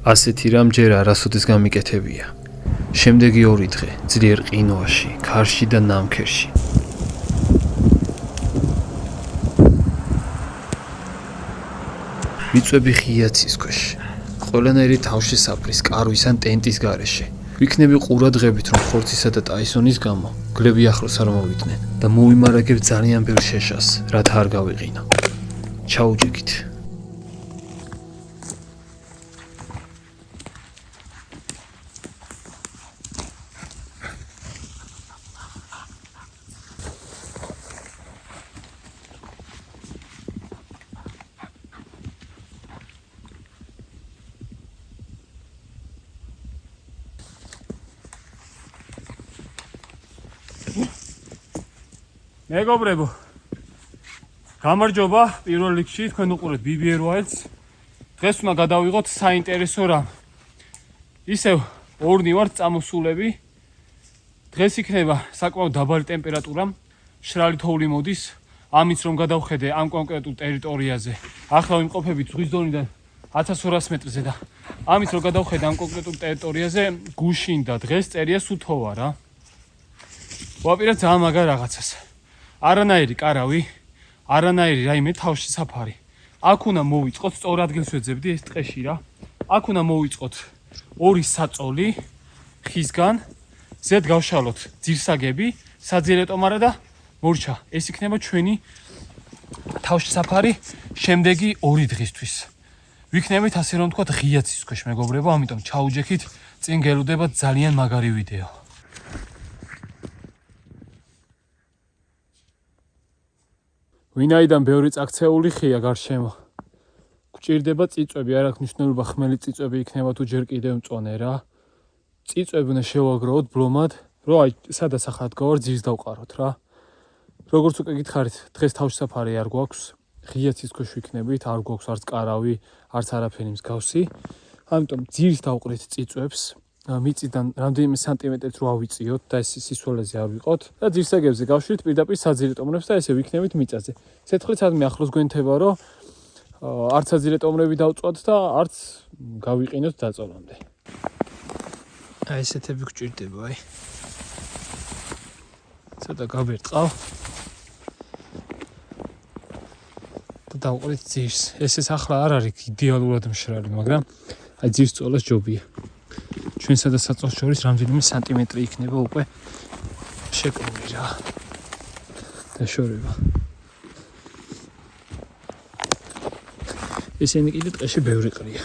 ასეთი რამ ჯერ არასოდეს გამიკეთებია. შემდეგი 2 დღე ძლიერ ყინვაში, ქარში და ნამქერში. ვიწვევი ღია ცის ქვეშ. ყველანაირი თავში საფრის, კარვის ან ტენტის გარეშე. ვიქნები ყურადღებით, რომ ხორცისა და ტაისონის გამო გლები ახლოს არ მოვიდნენ და მოვიმარაგებ ძალიან ბევრ შეშას, რათა არ გავეყინო. ჩაუჯექით. მეგობრებო, გამარჯობა, პირველ რიგში თქვენ უყურეთ BBR Wilds. დღეს უნდა გადავიღოთ საინტერესო რამ. ისევ ორნი ვართ წამოსულები. დღეს იქნება საკმაოდ დაბალი ტემპერატურა, მშრალი თოვლი მოდის. ამით რომ გადავხედე ამ კონკრეტულ ტერიტორიაზე, ახლა ვიმყოფებით ზღვის დონიდან 1200 მეტრზე და ამით რომ გადავხედე ამ კონკრეტულ ტერიტორიაზე, გუშინდა დღეს წერია სუთოვა რა. ვაპირებ ძალიან მაგარ რაღაცას. არანაირი კარავი, არანაირი რაიმე თავში საფარი. აქ უნდა მოვიწყოთ, სწორ ადგილს ვეძებდი ეს ტყეში რა. აქ უნდა მოვიწყოთ 2 საწოლი ხისგან, ზედ გავშალოთ ძირსაგები, საძირეტომარა და მორჩა. ეს იქნება ჩვენი თავში საფარი შემდეგი 2 დღისთვის. ვიქნებით ასე რომ თქვა ღია ცის ქვეშ მეგობრებო, ამიტომ ჩაუჯექით, წინ გელოდებათ ძალიან მაგარი ვიდეო. ვინაიდან ბევრი წაქცეული ხია გარშემო. გვჭირდება წიწვები, არ აქვს მნიშვნელობა ხმელი წიწვები იქნება თუ ჯერ კიდევ მწვანე რა. წიწვები უნდა შევაგროვოთ ბლომად, რომ აი სადაც ახლა დგავარ ძირს დავყაროთ რა. როგორც უკვე გითხარით, დღეს თავში საფარი არ გვაქვს, ღია ცის ქვეშ ვიქნებით, არ გვაქვს არც კარავი, არც არაფერი მსგავსი. ამიტომ ძირს დავყრით წიწვებს, მიწიდან რამდენიმე სანტიმეტრით რო ავიწიოთ და ეს სისვალეზე არ ვიყოთ და ძირსაგებზე გავშვით პირდაპირ საძირეტომრებს და ესე ვიქნებით მიწაზე. ცეცხლით სადმე ახლოს გვენთება, რომ არც საძირეტომრები დავწვათ და არც გავიყინოთ დაწოლამდე. აი ესეთები გვჭირდება, აი. ცოტა გავერტყავ. და დავყრით ძირს. ესეც ახლა არ არის იდეალურად მშრალი, მაგრამ აი ძირს წოლას ჯობია. ჩვენსა და საწოლს შორის რამდენიმე სანტიმეტრი იქნება უკვე შეკრული რა. დაშორება. ესენი კიდე ტყეში ბევრი ყრია.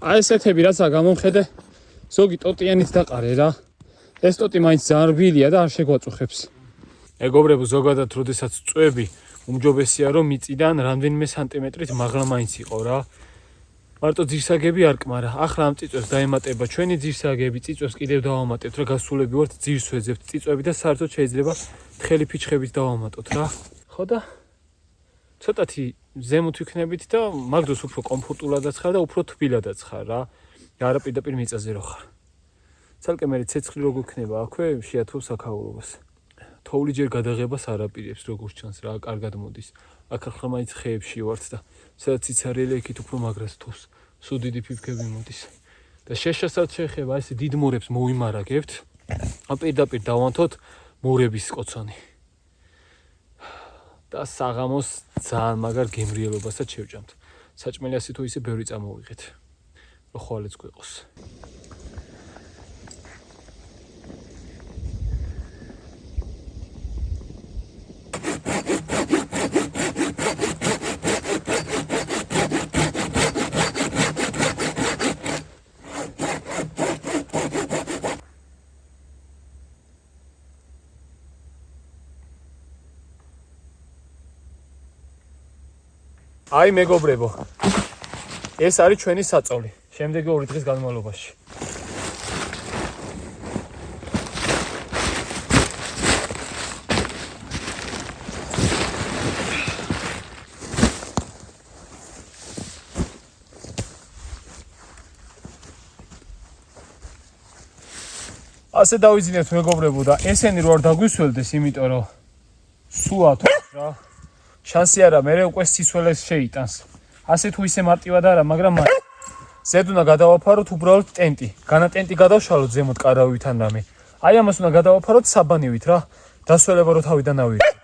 აი ესეთები რაცა გამომხედე, ზოგი ტოტიანით დაყარე რა. ეს ტოტი მაინც ძალიან რბილია და არ შეგვაწუხებს. მეგობრებო, ზოგადად როდესაც წვევი უმჯობესია რომ მიწიდან რამდენიმე სანტიმეტრით მაღლა მაინც იყო რა. მარტო ძირსაგები არ კმარა. ახლა ამ წიწვებს დაემატება ჩვენი ძირსაგები, წიწვებს კიდევ დავამატებთ რა, გასულები ვართ ძირს ვეძებთ წიწვები და საერთოდ შეიძლება თხელი ფიჩხებით დავამატოთ რა. ხო და ცოტათი ზემოთ ვიქნებით და მაგ დროს უფრო კომფორტულადაც ხარ და უფრო თბილადაც ხარ რა. არა პირდაპირ მიწაზე რო ხარ. ცალკე მე ცეცხლი როგორ იქნება აქვე შეათოვ საქაურობას. თოვლი ჯერ გადაღებას არ აპირებს როგორც ჩანს რა, კარგად მოდის. აქ ახლა მაინც ხეებში ვართ და სადაც იცარიელი იქით უფრო მაგრას თოვს. სულ დიდი ფიფქები მოდის. და შეშასაც შეეხება ესე დიდ მორებს მოვიმარაგებთ. ამ პირდაპირ დავანთოთ მორების კოცონი. და საღამოს ძალიან მაგარ გემრიელობასაც შევჭამთ. საჭმელი ასე თუ ისე ბევრი წამოვიღეთ. რომ ხვალეც გვიყოს. აი მეგობრებო, ეს არის ჩვენი საწოლი შემდეგი 2 დღის განმავლობაში. ასე დავიძინებთ მეგობრებო და ესენი რო არ დაგვისველდეს, იმიტომ რომ სუათ რა. შანსი არა, მე უკვე სისველეს შეიტანს. ასე თუ ისე მარტივად არა, მაგრამ ზედ უნდა გადავაფაროთ უბრალოდ ტენტი. განა ტენტი გადავშალოთ ზემოთ კარავითან რამე. აი ამას უნდა გადავაფაროთ საბანივით რა. დასველება რო თავიდან ავიღოთ.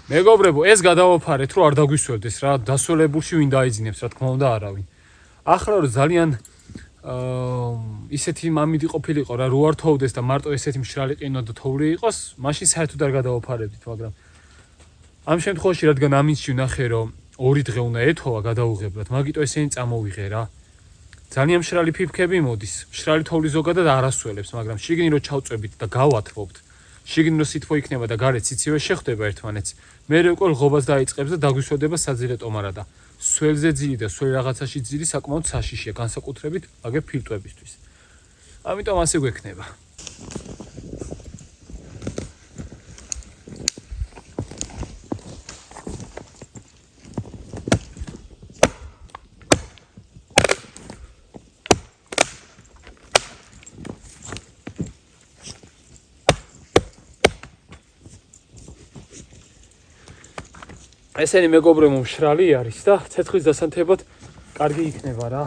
მეგობრებო, ეს გადავაფარეთ, რომ არ დაგვისველდეს რა, დასველებულში ვინ დაიძინებს, რა თქმა უნდა, არავინ. ახლა რომ ძალიან ისეთი მამიდი ყოფილიყო რა, რო არ თოვდეს და მარტო ესეთი მშრალი ყინვა და თოვლი იყოს, მაშინ საერთოდ არ გადავაფარებდით, მაგრამ ამ შემთხვევაში რადგან ამინდში ვნახე, რომ 2 დღე უნდა ეთოვა გადაუღებლად, მაგიტო ესენი წამოვიღე რა. ძალიან მშრალი ფიფქები მოდის, მშრალი თოვლი ზოგადად არ ასველებს, მაგრამ შიგნით რო ჩავწვევით და გავათბობთ, შიგნით რო სითბო იქნება და გარეთ სიცივე შეხვდება ერთმანეთს, მერე უკვე ლღობას დაიწყებს და დაგვისვედება საძილე ტომარა და სველზე ძილი და სველ რაღაცაში ძილი საკმაოდ საშიშია, განსაკუთრებით აგერ ფილტვებისთვის. ამიტომ ასე გვექნება. ესენი მეგობრებო მშრალი არის და ცეცხლის დასანთებად კარგი იქნება რა.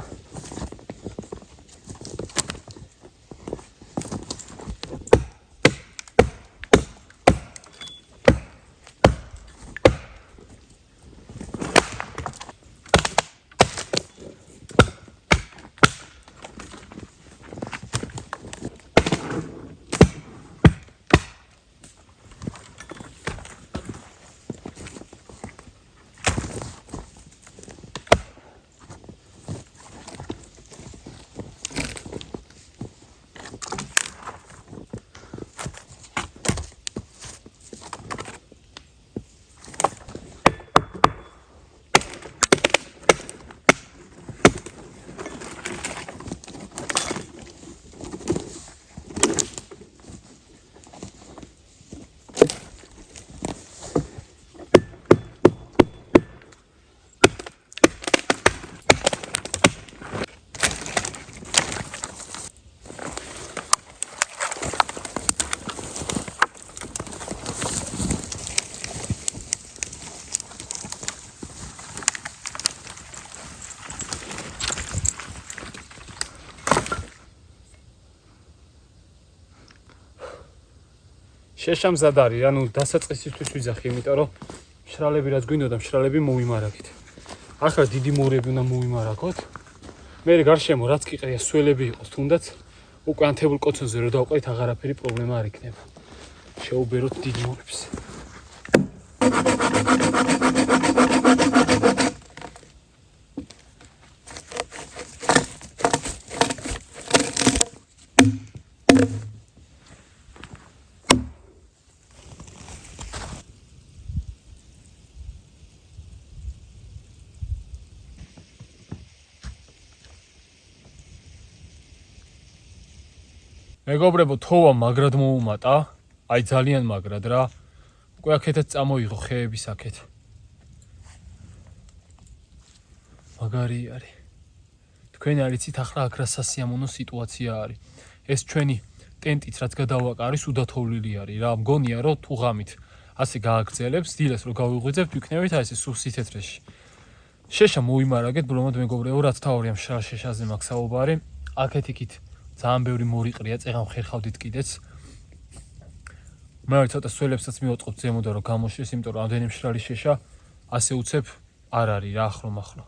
შეშამზად არის, ანუ დასაწყისისთვის ვიძახი, იმიტომ რომ მშრალები რაც გვინდოდა, მშრალები მოვიმარაგეთ. ახლა დიდი მორები უნდა მოვიმარაგოთ. მე გარშემო რაც კი ყრია სველები იყოს, თუნდაც უკვე ანთებულ კოცონზე რო დავყავით, აღარაფერი პრობლემა არ იქნება. შეუბეროთ დიდი მორებს. მეგობრებო, თოვა მაგრად მოუმატა, აი ძალიან მაგრად რა. უკვე აქეთაც წამოიღო ხეების აქეთ. მაგარი არის. თქვენ არიცით ახლა აქ რა სასიამოვნო სიტუაცია არის. ეს ჩვენი ტენტიც რაც გადავაკა არის უდათოვლილი არის რა. მგონია რომ თუ ღამით ასე გააგრძელებს, დილას რო გავიღვიძებთ, ვიქნებით აი ესე სულ სითეთრეში. შეშა მოვიმარაგეთ, ბრომად მეგობრებო, რაც თავარია მშრალ შეშაზე მაქვს საუბარი. აქეთ იქით ძალიან ბევრი მორი ყრია, წეღან ხერხავდით კიდეც. მე ცოტა სველებსაც მივაწყობთ ზემოდან რომ გამოშვეს, იმიტომ რომ ამდენი მშრალი შეშა ასე უცებ არ არის რა ახლო-მახლო.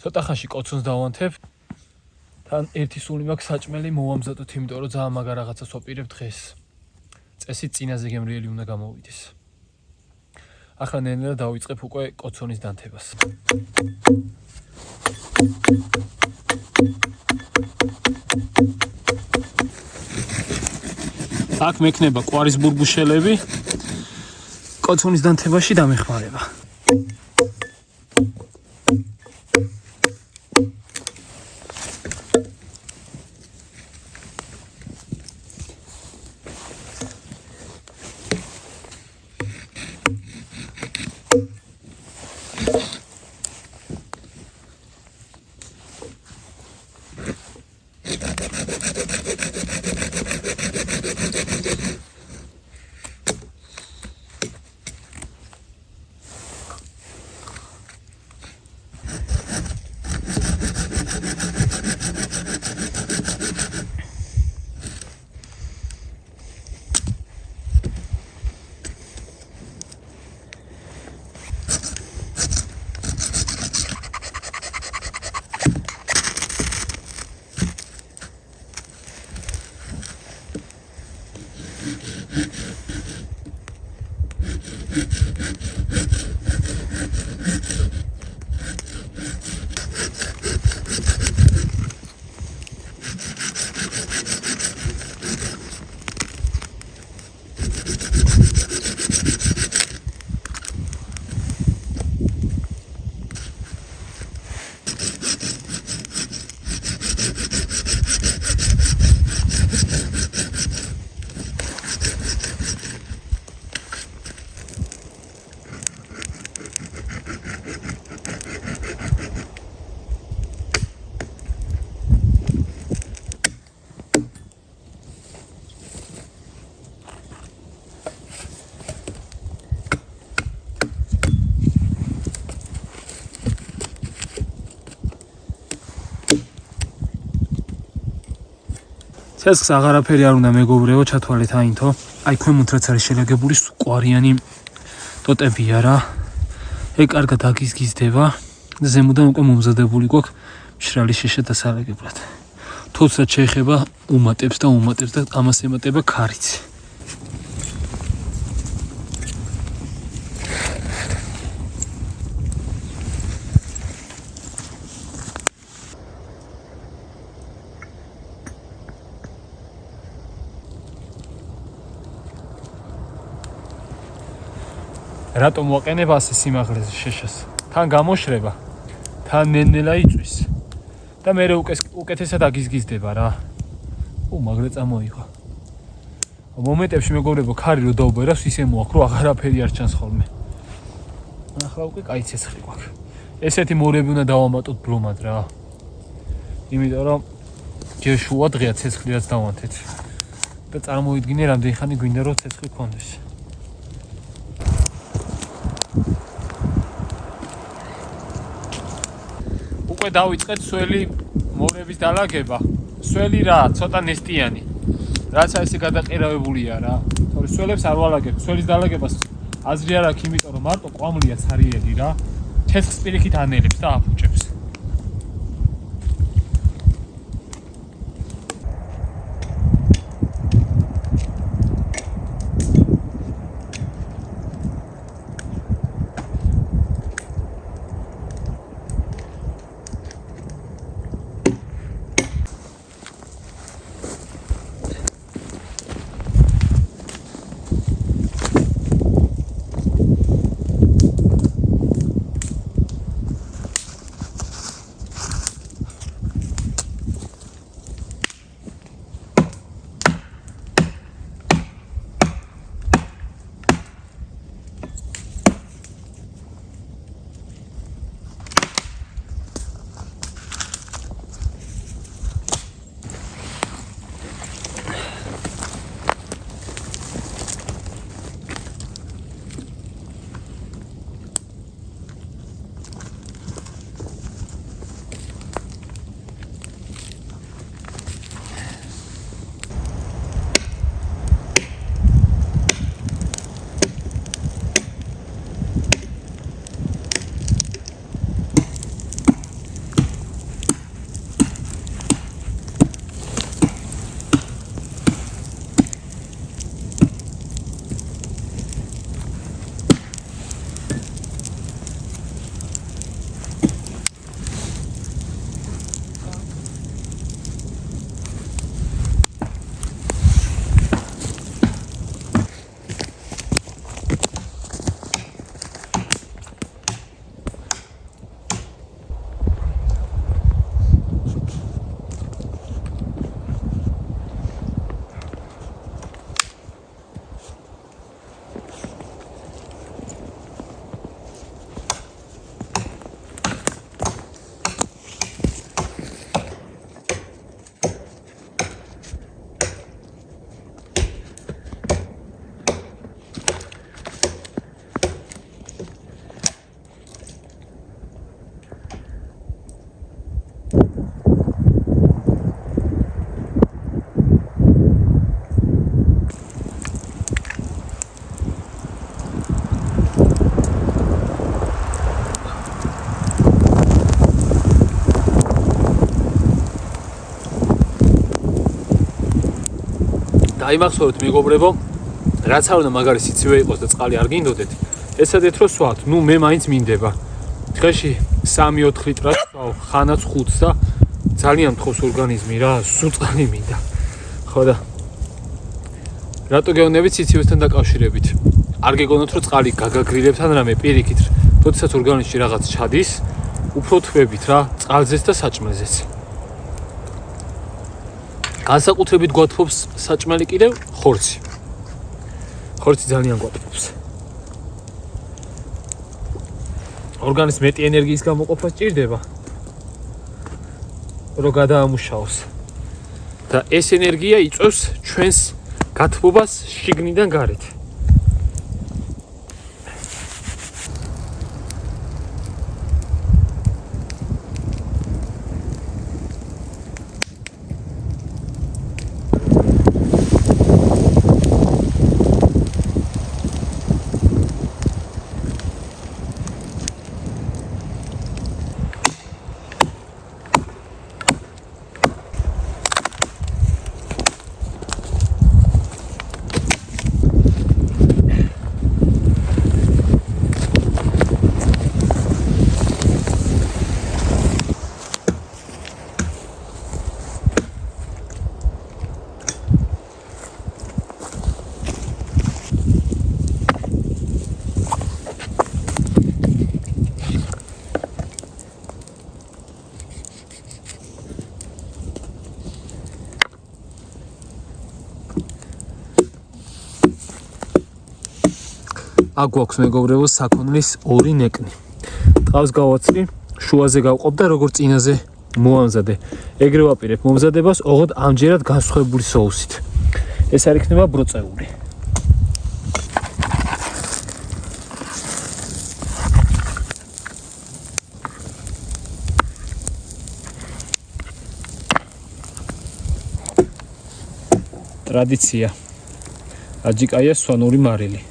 ცოტა ხანში კოცონს დავანთებ. თან ერთი სული მაქვს საჭმელი მოვამზადოთ, იმიტომ რომ ძალიან მაგარ რაღაცას ვაპირებ დღეს. წესით წინაზე გემრიელი უნდა გამოვიდეს. ახლა ნელ-ნელა დავიწყებ უკვე კოცონის დანთებას. აქ მექნება ყვარის ბურბუშელები. კოცონის დანთებაში დამეხმარება. ცეცხლს აღარაფერი არ უნდა მეგობრებო, ჩათვალეთ აინთო. აი ქვემოთ რაც არის შელაგებული სუყვარიანი ტოტებია რა. ეგ კარგად აგიზგიზდება და ზემოდან უკვე მომზადებული გვაქვს მშრალი შეშა დასალაგებლად. თოსაც შეეხება უმატებს და ამას ემატება ქარიც. რატომ ვაყენებ ასე სიმაღლეზე შეშას? თან გამოშრება, თან ნენელა იწვის და მე უკეთესად აგიზგიზდება რა. მაგრა წამოიღო. მომენტებში მეგობრებო, ქარი რო დაუბერავს, ისე მოაქვს, რომ აღარაფერი არ ჩანს ხოლმე. ახლა უკვე კაი ცეცხლი გვაქვს. ესეთი მორები უნდა დავამატოთ ბლომად რა. იმიტომ რომ ჯერ შუა დღეა ცეცხლი რაც დავანთეთ. და წარმოვიდგინე რამდენი ხანი გვინდა რომ ცეცხლი გქონდეს. უკვე დავიწყეთ სველი მორების დალაგება. სველი რა, ცოტა ნესტიანი. რაც ესე გადაყერავებულია რა. თორე სველებს არ ვალაგებ. სველის დალაგებას აზრი არ აქვს, იმიტომ რომ მარტო ყვამლია ცარიელი რა. ცეცხლს პირიქით ანელებს და აფუჭებს. აი მახსოვრეთ მეგობრებო, რაც არ უნდა მაგარი სიცივე იყოს და წყალი არ გინდოდეთ, ესადეთ რომ სვავთ, ნუ მე მაინც მინდება. დღეში 3-4 ლიტრად სვავ, ხანაც 5 და ძალიან მთხოს ორგანიზმი რა, სულ წყალი მინდა. ხო და რატო გეუბნებით სიცივესთან დაკავშირებით? არ გეგონოთ რომ წყალი გაგაგრილებთ ან რამე პირიქით, როდესაც ორგანიზმში რაღაც ჩადის, უფრო თვებით რა, წყალზეც და საჭმელზეც. განსაკუთრებით გვათბობს საჭმელი კიდევ ხორცი. ხორცი ძალიან გვათბობს. ორგანიზმს მეტი ენერგიის გამოყოფა სჭირდება, რომ გადაამუშაოს. და ეს ენერგია იწვევს ჩვენს გათბობას შიგნიდან გარეთ. აქ გვაქვს მეგობრებო საქონლის 2 ნეკნი. ტყავს გავაცლი, შუაზე გავყოფ და როგორც წინაზე მოამზადე. ეგრე ვაპირებ მომზადებას, ოღონდ ამჯერად განსხვავებული соусით. ეს არ იქნება ბროწეული. ტრადიცია. აჯიკაია სვანური მარილი.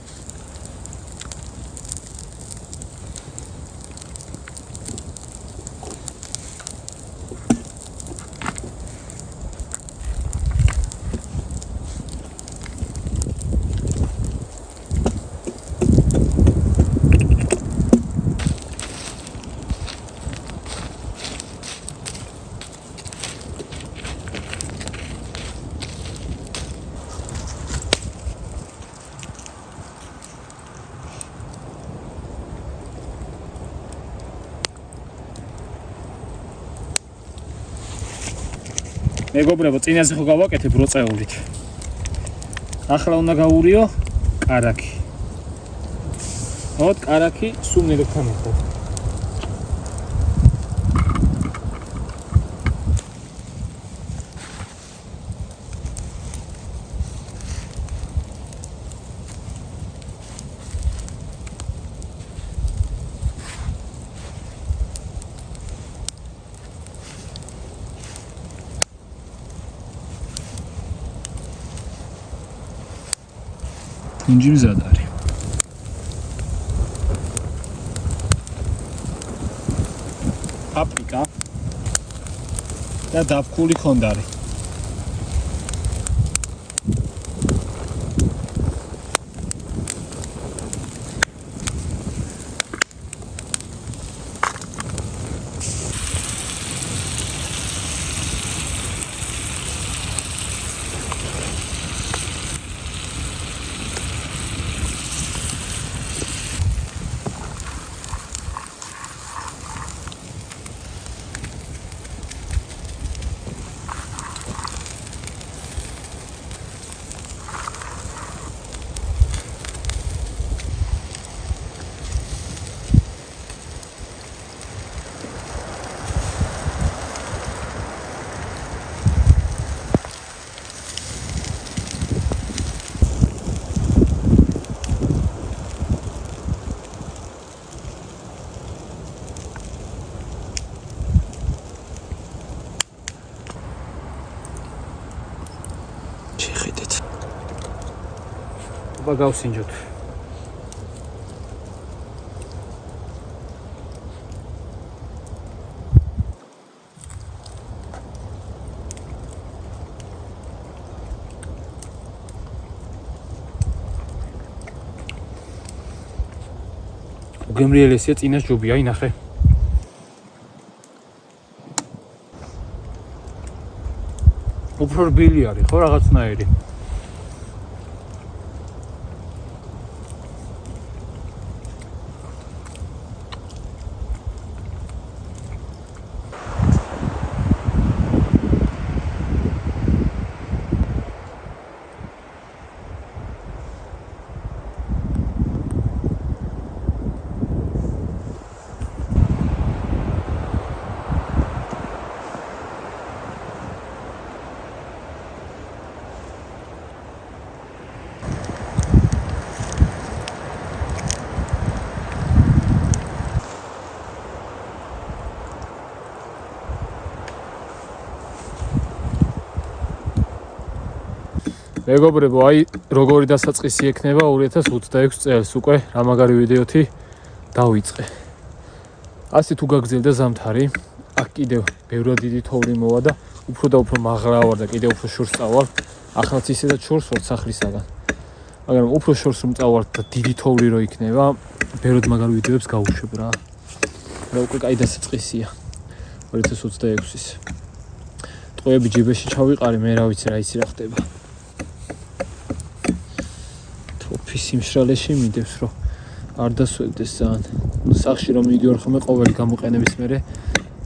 მეგობრებო, წინაზე ხო გავაკეთებ ბროწეულით. ახლა უნდა გავურიო კარაქი. ოთ კარაქი სუნერებთან ერთად. ინჯილ ზად არის. პაპრიკა და დაფქული ხონდარი. შეხედეთ. აბა გავსინჯოთ. გემრიელესია წინას ჯობია, აი ნახე. უფრო რბილი არის, ხო რაღაცნაირი. მეგობრებო, აი როგორი დასაწყისი ექნება 2026 წელს უკვე რა მაგარი ვიდეოთი დავიწყე. ასე თუ გაგრძელდა ზამთარი, აქ კიდევ ბევრად დიდი თოვლი მოვა და უფრო და უფრო მაღლა ვარ და კიდევ უფრო შორს წავალ. ახლაც ისედაც შორს ვარ სახლისაგან. მაგრამ უფრო შორს რომ წავარ და დიდი თოვლი რო იქნება, ბევრად მაგარ ვიდეოებს გავუშვებ რა. და უკვე კაი დასაწყისია 2026-ის. ტყვეები ჯიბეში ჩავიყარე, მე რა ვიცი რა ისი რა ხდება. სიმშრალეში მიდევს რომ არ დასვევდეს ძალიან. სახში რომ მიდივარ ხოლმე ყოველი გამოყენების მერე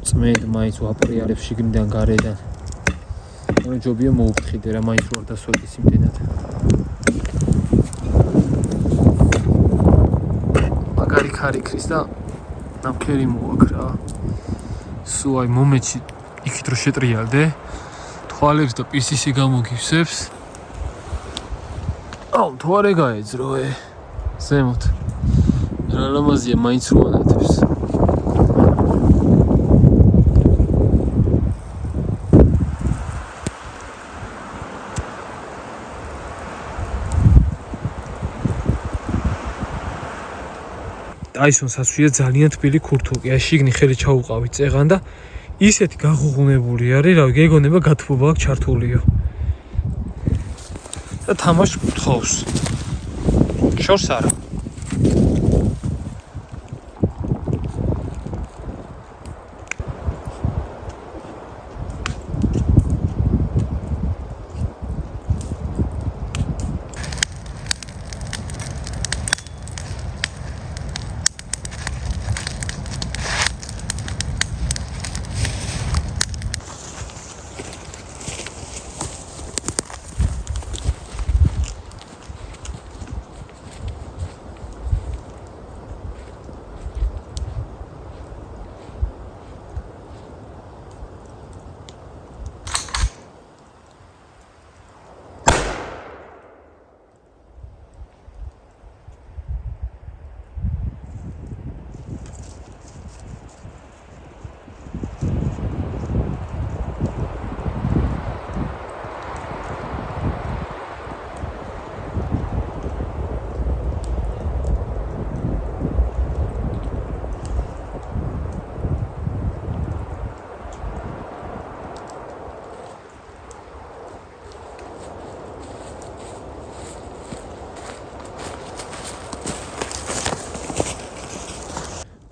წმედ მაინც ვაპრიალებ შიგნიდან გარედან. ანუ ჯობია მოუფრთხიდე რა მაინც რომ არ დასვევდეს იმდენად. მაგარი ქარიქრის და ნამქერი მოაქვს რა. სულ აი მომენტში იქით რომ შეტრიალდე, თვალებს და პისისი გამოგივსებს. თუ არ ეგაეძრო ზემოთ რა ლამაზია მაინც რო ანათებს. ტაისონს ასვია ძალიან თბილი ქურთულკი, აი შიგნი ხელი ჩაუყავი წეღან და ისეთი გაღუღუნებული არის, რა გეგონება გათბობა აქვს ჩართულიო. და თამაშს გთხოვს. შორს არა.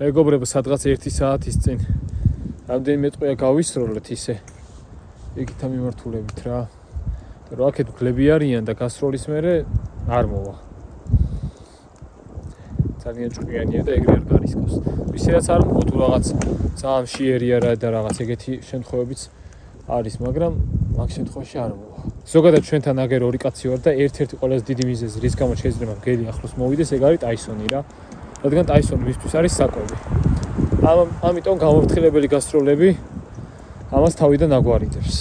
მეგობრებო, სადღაც 1 საათის წინ რამდენიმე ტყვია გავისროლეთ ისე იქით მიმართულებით რა. და რა აქეთ გლები არიან და გასროლის მერე არ მოვა. ძალიან ჭკვიანია და ეგრე არ გარისკავს. ვისაც არ მოყვა თუ რაღაც ძალიან მშიერია რა და რაღაც ეგეთი შემთხვევებიც არის, მაგრამ მაგ შემთხვევაში არ მოვა. ზოგადად ჩვენთან აგერ ორი კაცი ვარ და ერთ-ერთი ყველაზე დიდი მიზეზი, რის გამო შეიძლება გელი ახლოს მოვიდეს, ეგ არის ტაისონი რა. რადგან ტაისონი მისთვის არის საკვები. ამიტომ გამოფრთხილებელი გასტროლები ამას თავიდან აგვარიდებს.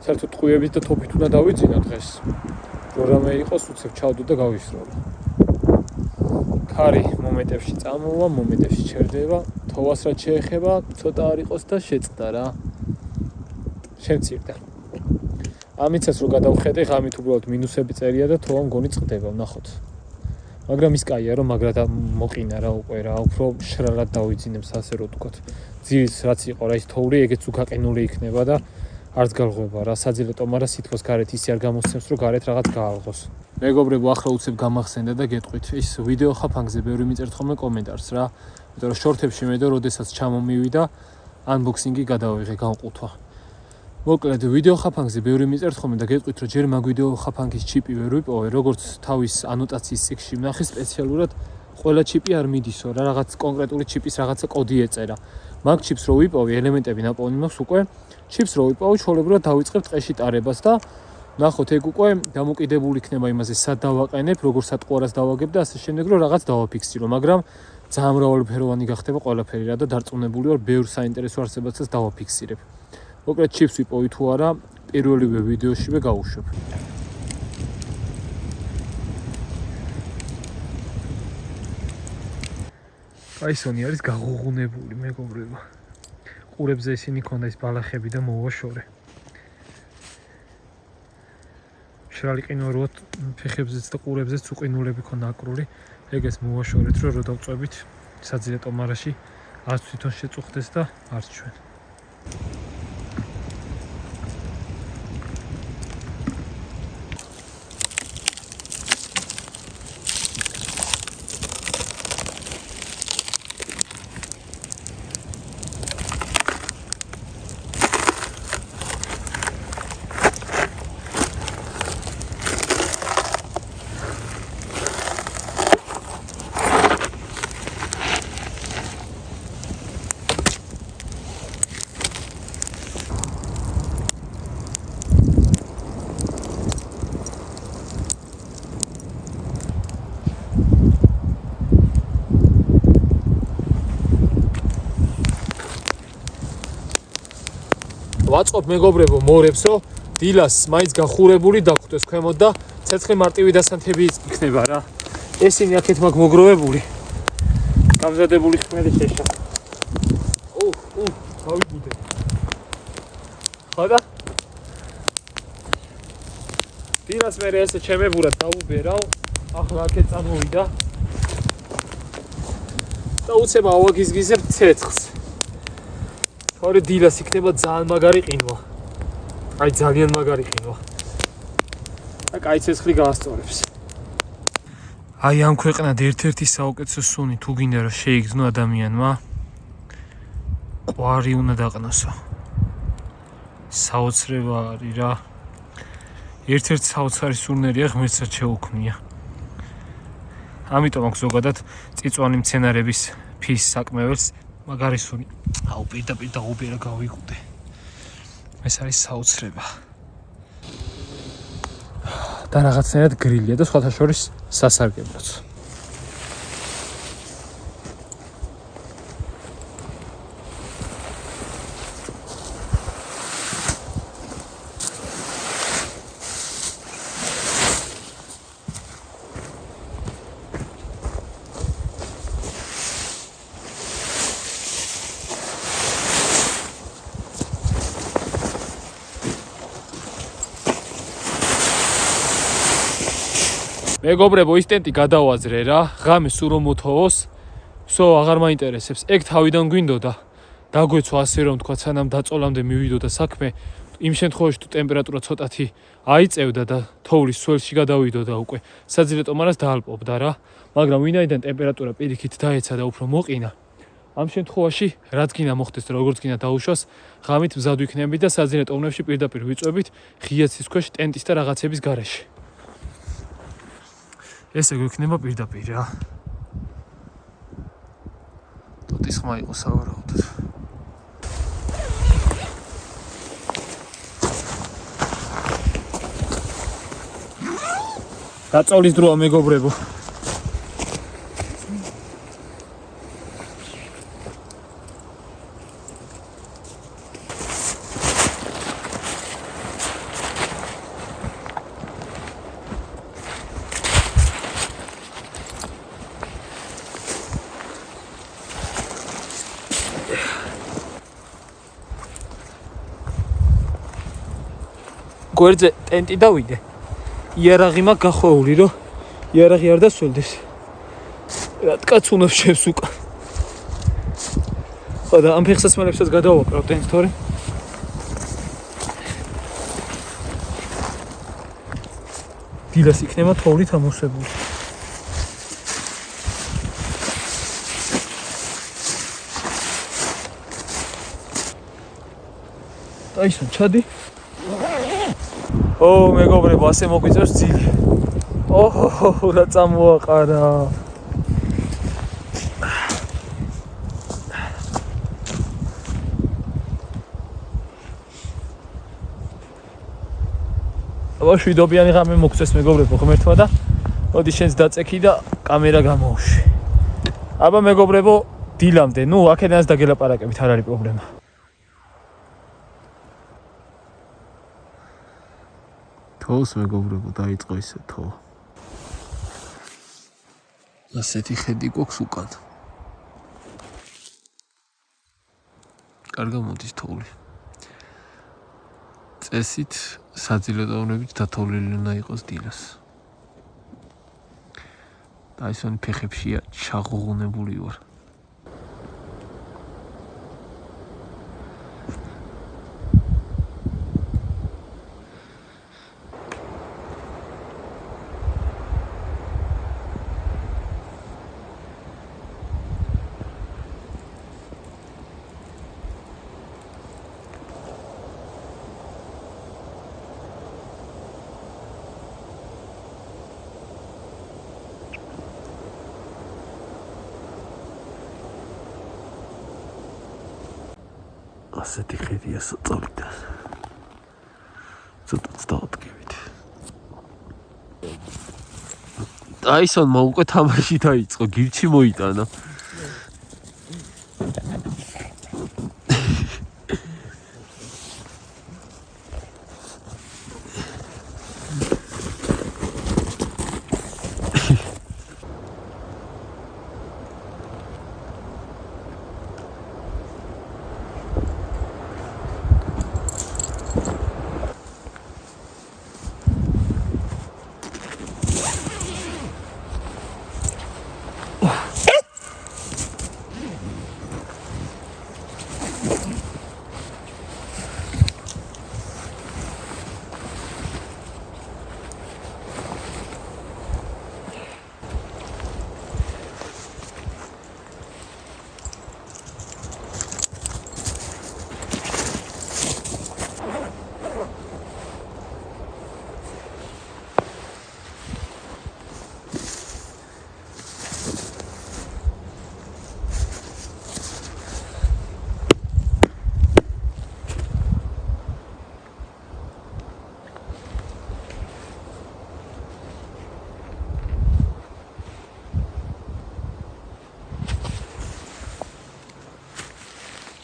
საერთოდ ტყვიებით და თოფით უნდა დავიძინო დღეს. რამე იყოს უცებ ჩავდო და გავისროლო. ქარი მომენტებში წამოვა, მომენტებში ჩერდება, თოვას რაც შეეხება, ცოტა არ იყოს და შეწყდა რა. შემცირდა. ამიცაც რო გადავხედე, ღამით უბრალოდ მინუსები წერია და თოვა მგონი წყდება, ნახოთ. მაგრამ ის კაია რომ მაგრად მოყინა რა უკვე რა, უფრო შრალად დავიძინებს ასე რო ვთქვათ. ძირს რაც იყო რა ის თოვლი, ეგეც უკაყინული იქნება და არც გალღვება რა, საძილე ტომარა სითბოს გარეთ ისე არ გამოსცემს რომ გარეთ რაღაც გაალღოს. მეგობრებო, ახლა უცებ გამახსენდა და გეტყვით, ის ვიდეო ხაფანგზე ბევრი მიწერთ ხოლმე კომენტარს რა. იმიტომ რომ შორთებში მე და როდესაც ჩამომივიდა, unboxing-ი გადავიღე განყუთვა. მოკლედ, ვიდეო ხაფანგზე ბევრი მიწერთ ხოლმე და გეტყვით, რომ ჯერ მაგ ვიდეო ხაფანგის ჩიპი ვერ ვიპოვე, როგორც თავის ანოტაციის წიგნში ვნახე სპეციალურად ყველა ჩიპი არ მიდისო რა, რაღაც კონკრეტული ჩიპის რაღაცა კოდი ეწერა. მაგ ჩიპს რო ვიპოვე, ელემენტები ნაპოვნი მაქვს უკვე. ჩიპს რო ვიპოვე, ჩვეულებრივად დავიწყებ ტყეში ტარებას და ნახოთ, ეგ უკვე დამოკიდებული იქნება იმაზე, სად დავაყენებ, როგორ სატყუარას დავაგებ და ასე შემდეგ, რომ რაღაც დავაფიქსირო, მაგრამ ძალიან მრავალფეროვანი გახდება ყველაფერი რა და დარწმუნებული ვარ, ბევრ საინტერესო არსებაცაც დავაფიქსირებ. მოკლედ, ჩიპს ვიპოვი თუ არა, პირველივე ვიდეოშივე გავუშვებ. Tyson-ი არის გაღუღუნებული, მეგობრებო. ყურებზე ისინი ქონდა ის ბალახები და მოუვაშორე. შრალი ყინვარულად ფეხებზეც და ყურებზეც უყინულები ქონდა აკრული. ეგეც მოუვაშორეთ, რომ რო დავწვევით საძილე ტომარაში, არც თვითონ შეწუხდეს და არც ჩვენ. ვაწყობ მეგობრებო მორებსო, დილას მაინც გახურებული დაგხვდეს ქვემოთ და ცეცხლი მარტივი დასანთები იქნება რა. ესენი აქეთ მაგ მოგროვებული. გამზადებული ხმელი შეშა. გავიგუდე. ხოდა? დილას მე ესე ჩემებურად დავუბერავ, ახლა აქეთ წამოვიდა. და უცებ ავაგიზგიზებ ცეცხლს. თორე დილას იქნება ძალიან მაგარი ყინვა. აი ძალიან მაგარი ყინვა. და კაი ცეცხლი გაასწორებს. აი ამ ქვეყნად ერთ-ერთი საუკეთესო სუნი თუ გინდა რომ შეიგრძნო ადამიანმა, ყვარი უნდა დაყნოსო. საოცრება არის რა. ერთ-ერთი საოცარი სუნერია ღმერთსაც შეუქმნია. ამიტომ აქ ზოგადად წიწვოვანი მცენარების ფის საკმეველს მაგარი სუნი. აუ პირდაპირ დაუბერა გავიგუდე. ეს არის საოცრება. და რაღაცნაირად გრილია და სხვათა შორის სასარგებლოც. მეგობრებო, ის ტენტი გადავაძრე რა, ღამე სულ რომ მოთოვოს, ვსო აღარ მაინტერესებს. ეგ თავიდან გვინდოდა. დაგვეცვა ასე რომ თქვა, სანამ დაწოლამდე მივიდოდა საქმე, იმ შემთხვევაში თუ ტემპერატურა ცოტათი აიწევდა და თოვლის სველში გადავიდოდა უკვე, საძილე ტომარას დაალპობდა რა, მაგრამ ვინაიდან ტემპერატურა პირიქით დაეცა და უფრო მოყინა, ამ შემთხვევაში რაც გინდა მოხდეს და როგორც გინდა დაუშვას, ღამით მზად ვიქნებით და საძილე ტომნებში პირდაპირ ვიწვევით ღია ცის ქვეშ ტენტის და რაღაცების გარეშე. ესე გვექნება პირდაპირ რა. ტოტის ხმა იყო სავარაუდოდ. გაწოლის დროა მეგობრებო. გვერდზე ტენტი დავიდე. იარაღი მაქვს გახვეული, რომ იარაღი არ დასველდეს. რა ткаც უნდა შევს უკან. ხოდა ამ ფეხსაცმელებსაც გადავაკრავ ტენტს თორე. დილას იქნება თოვლით ამოსებული. დაისო, ჩადი. მეგობრებო, ასე მოგვიწევს ძილი. რა წამოაყარა. შვიდობიანი ღამე მოგწეს მეგობრებო ღმერთმა და მოდი შენს დაწექი და კამერა გამოუშვი. აბა მეგობრებო დილამდე, აქედანაც დაგელაპარაკებით, არ არის პრობლემა. თოვს მეგობრებო დაიწყო ისე თო. ასეთი ხედი გვაქვს უკან. კარგა მოდის თოვლი. წესით საძილედაუნებით დათოვლილი უნდა იყოს დილას. დაისონი ფეხებშია ჩაღუღუნებული ვარ. ასეთი ხედია საწოლიდან. ცოტაც დავადგებით. დაისონმა უკვე თამაში დაიწყო, გირჩი მოიტანა.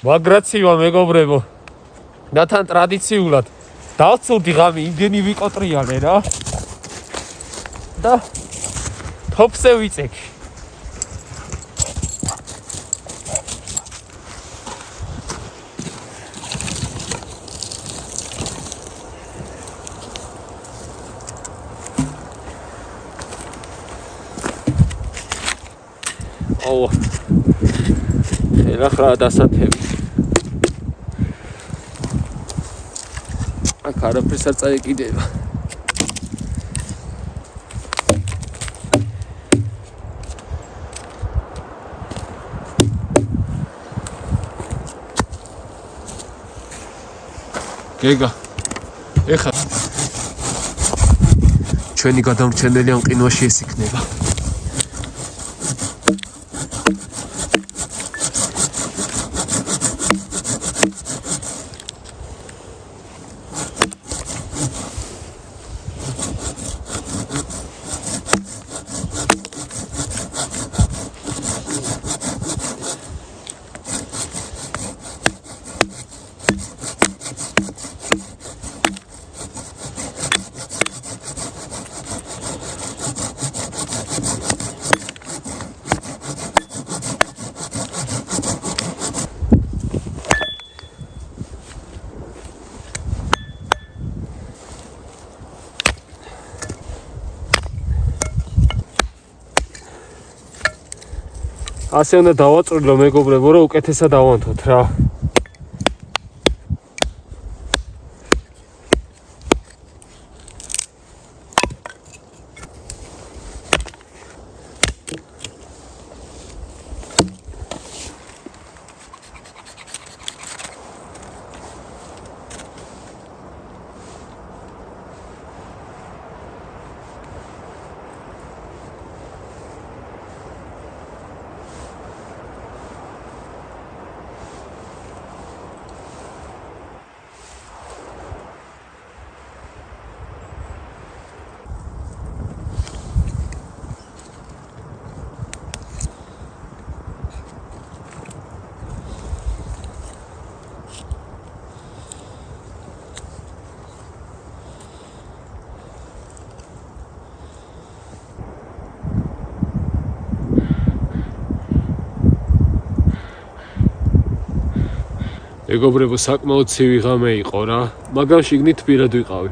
მაგრაცივა მეგობრებო. და თან ტრადიციულად დავწუდი ღამე იმდენი ვიკოტრიალე რა. და თოფზე ვიწექი. ელახრა დასათები. აქ არაფერს არ წაეკიდება. გეგა ეხა ჩვენი გადამრჩენელი ამ ყინვაში ეს იქნება. ასე უნდა დავაწვრილო მეგობრებო, რომ უკეთესად დავანთოთ რა. მეგობრებო, საკმაოდ ცივი ღამე იყო რა, მაგრამ შიგნით პირად ვიყავი.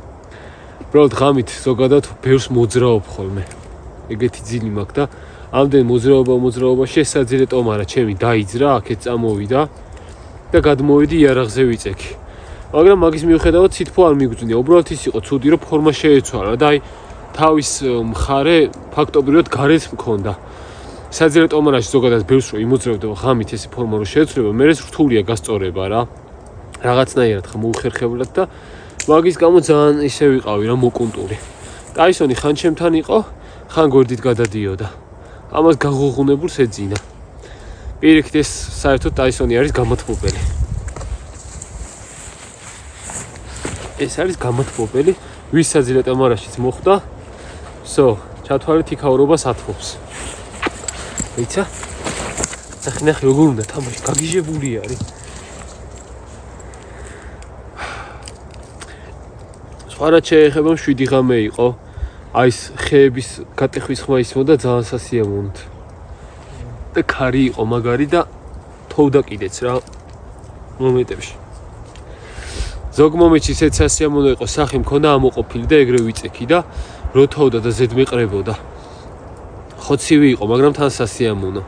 უბრალოდ ღამით ზოგადად ბევრს მოძრაობ ხოლმე. ეგეთი ძილი მაქვს და ამდენ მოძრაობაში ესაძილე ტომარა ჩემი დაიძრა, აქეთ წამოვიდა და გადმოვედი იარაღზე ვიწექი. მაგრამ მაგის მიუხედავად სითბო არ მიგძვნია. უბრალოდ ის იყო ცუდი, რომ ფორმა შეეცვალა და აი თავის მხარე ფაქტობრივად გარეთ მქონდა. საძილე ტომარაში ზოგადად ბევრს რო იმოძრავდა ღამით ესე ფორმა რო შეეცვლება, მერე რთულია გასწორება რა. რაღაცნაირად ხა მოუხერხებლად და მაგის გამო ძალიან ისე ვიყავი რა მოკუნტური. ტაისონი ხან ჩემთან იყო, ხან გვერდით გადადიოდა. ამას გაღუღუნებულს ეძინა. პირიქით ეს საერთოდ ტაისონი არის გამათბობელი. ეს არის გამათბობელი, ვის საძილე ტომარაშიც მოხვდა. ჩათვალეთ იქაურობას ათბობს. ვიცა? ნახე როგორ უნდა თამაში, გაგიჟებული არის. სხვა რაც შეეხება 7 ღამე იყო. აი ეს ხეების გატეხვის ხმა ისმოდა ძალიან სასიამოვნოდ. და ქარი იყო მაგარი და თოვდა კიდეც რა მომენტებში. ზოგ მომენტში ისეთ სასიამოვნო იყო, სახე მქონდა ამოყოფილი და ეგრე ვიწექი და რო თოვდა და ზედ მეყრებოდა. ხოცივი იყო, მაგრამ თან სასიამოვნო.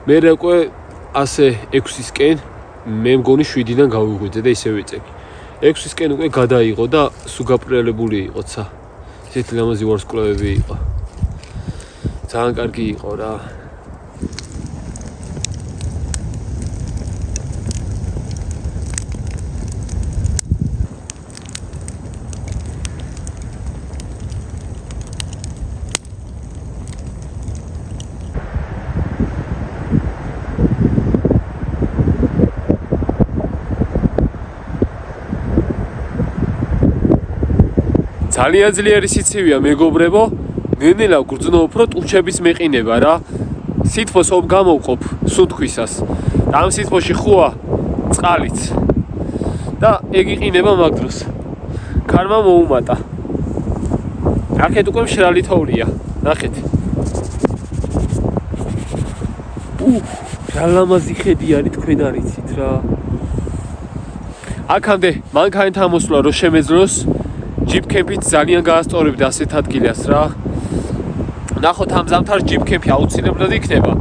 მე უკვე ასე 6-ისკენ მე მგონი 7-დან გავიღვიძე და ისე ვიწექი. 6-ისკენ უკვე გადაიღო და სუგაპრელებული იყო ცა. ისეთი ლამაზი ვარსკვლავები იყო. ძალიან კარგი იყო რა. ძალიან ძლიერი სიცივეა მეგობრებო, ნენელა გრძნობ რომ ტუჩების მეყინება რა. სითბოს ობ გამოვყოფ სუნთქვისას. და ამ სითბოში ხუა წყალიც. და ეგ იყინება მაგ დროს. ქარმა მოუმატა. აქეთ უკვე მშრალი თოვლია, ნახეთ. რა ლამაზი ხედი არის თქვენ არიცით რა. აქამდე მანქანით ამოსვლა რომ შემეძლოს ჯიპ-კემპით ძალიან გაასწორებდი ასეთ ადგილას რა. ნახოთ ამ ზამთარს ჯიპ-კემპი აუცილებლად იქნება.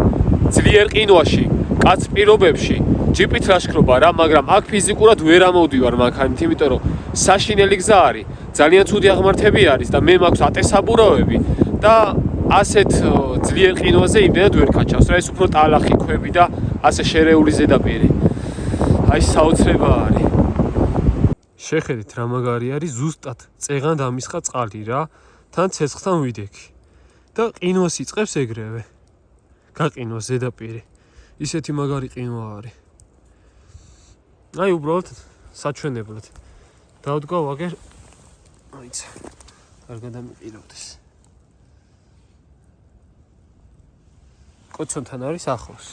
ძლიერ ყინვაში, კაც პირობებში, ჯიპით ლაშქრობა რა, მაგრამ აქ ფიზიკურად ვერ ამოვდივარ მანქანით, იმიტომ რომ საშინელი გზა არის, ძალიან ცუდი აღმართები არის და მე მაქვს ატესაბურავები და ასეთ ძლიერ ყინვაზე იმდენად ვერ გაჩავს რა, ეს უფრო ტალახი ქვები და ასე შერეული ზედაპირი. აი საოცრება არის. შეხედეთ რა მაგარი არის, ზუსტად წეღან დამისხა წყალი რა, თან ცეცხლთან ვიდექი. და ყინვას იწყებს ეგრევე. გაყინოს ზედაპირი. ისეთი მაგარი ყინვა არის. აი უბრალოდ საჩვენებლად. დავდგა ვაგერ. აიცა. არ გადამიყირავდეს. კოცონთან არის ახლოს.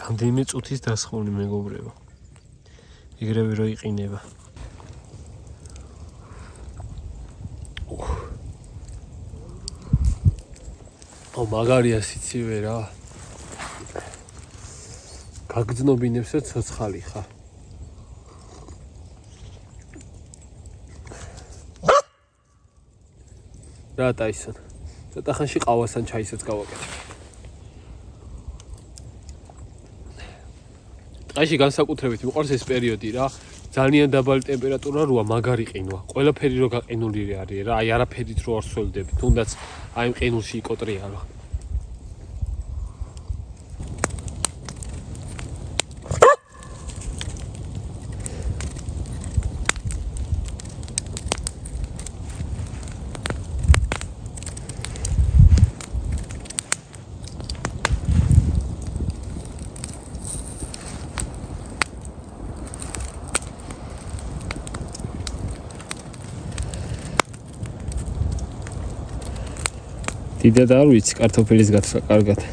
რამდენიმე წუთის დასხმული მეგობრებო. იგრევე რო იყინება. მაგარია სიცივე რა. გაგძნობინებსო ცოცხალი ხა. რა ტაისონ. ცოტა ხანში ყავასთან ჩაისაც გავაკეთებ. ტყეში განსაკუთრებით მიყვარს ეს პერიოდი რა. ძალიან დაბალი ტემპერატურა როა, მაგარი ყინვა. ყველაფერი რო გაყინული არის რა, აი არაფერით რო არ სველდები, თუნდაც აი ამ ყინულში იკოტრია რა. დიდად არ ვიცი კარტოფილის გაცვლა კარგად.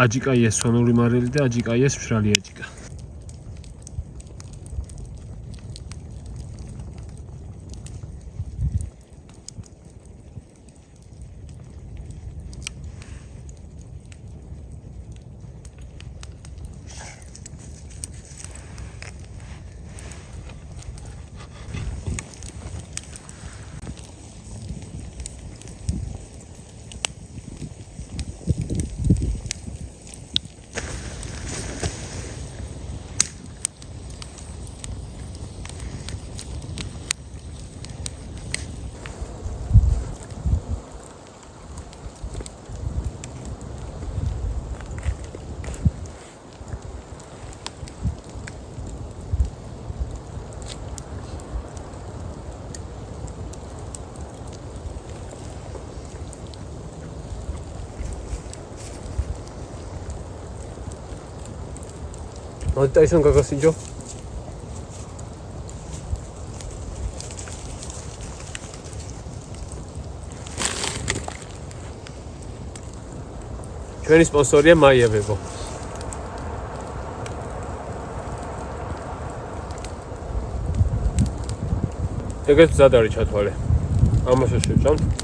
აჯიკაიას სონური მარილი და აჯიკაიას მშრალი აჯიკა. Hadi Tyson kakasınca. ჩვენი სპონსორია მაიავებო. ეგეც მზად არის ჩათვალე. ამასაც შევჭამთ.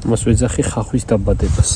მას ვეძახი ხახვის დაბადებას.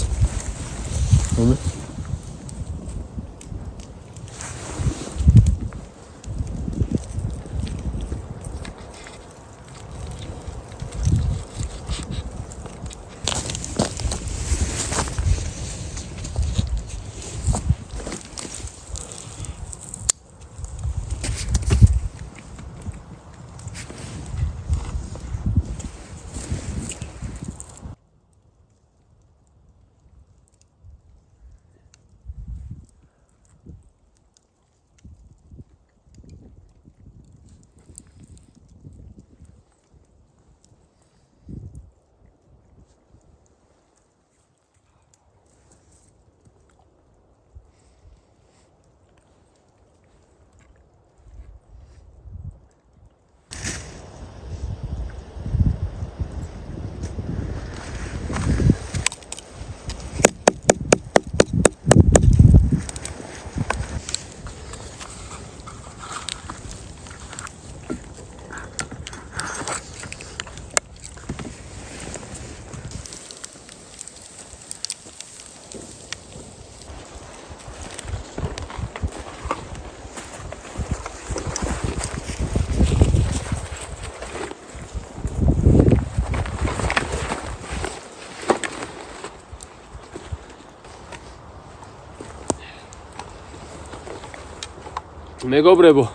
მეგობრებო,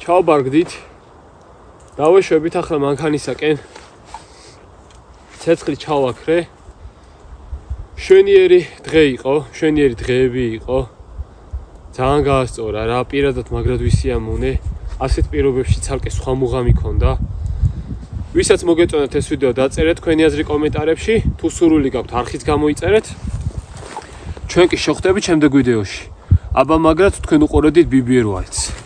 ჩავბარგდით. დავეშვებით ახლა მანქანისაკენ. ცეცხლი ჩავაქრე. შვენიერი დღე იყო, შვენიერი დღეები იყო. ძალიან გაასწორა რა, პირადად მაგრად ვისიამოვნე. ასეთ პირობებში ცალკე სხვა მუღამი ქონდა. ვისაც მოგეწონათ ეს ვიდეო, დაწერეთ თქვენი აზრი კომენტარებში. თუ სურვილი გაქვთ, არხიც გამოიწერეთ. ჩვენ კი შევხვდებით შემდეგ ვიდეოში. აბა მაგრად თქვენ უყურებდით BBR Wilds.